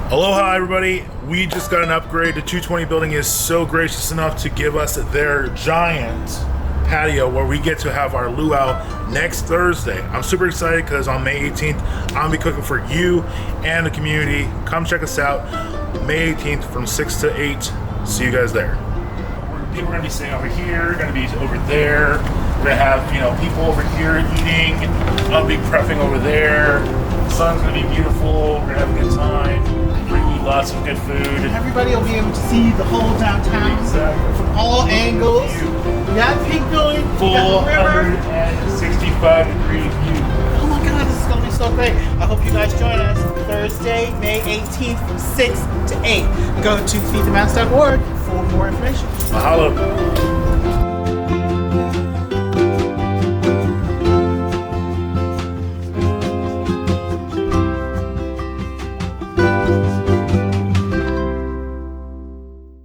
Aloha everybody, we just got an upgrade. The 220 building is so gracious enough to give us their giant patio where we get to have our luau next Thursday. I'm super excited because on May 18th, I'll be cooking for you and the community. Come check us out May 18th from 6 to 8. See you guys there. People are gonna be sitting over here, gonna be over there. We're gonna have, people over here eating. I'll be prepping over there. The sun's gonna be beautiful. We're gonna have a good time. We're gonna eat lots of good food. Everybody will be able to see the whole downtown from all angles. We got pink going, Full we got the river. 165-degree view. Oh my God, this is gonna be so great. I hope you guys join us Thursday, May 18th from 6 to 8. Go to feedthemountains.org for more information. Mahalo.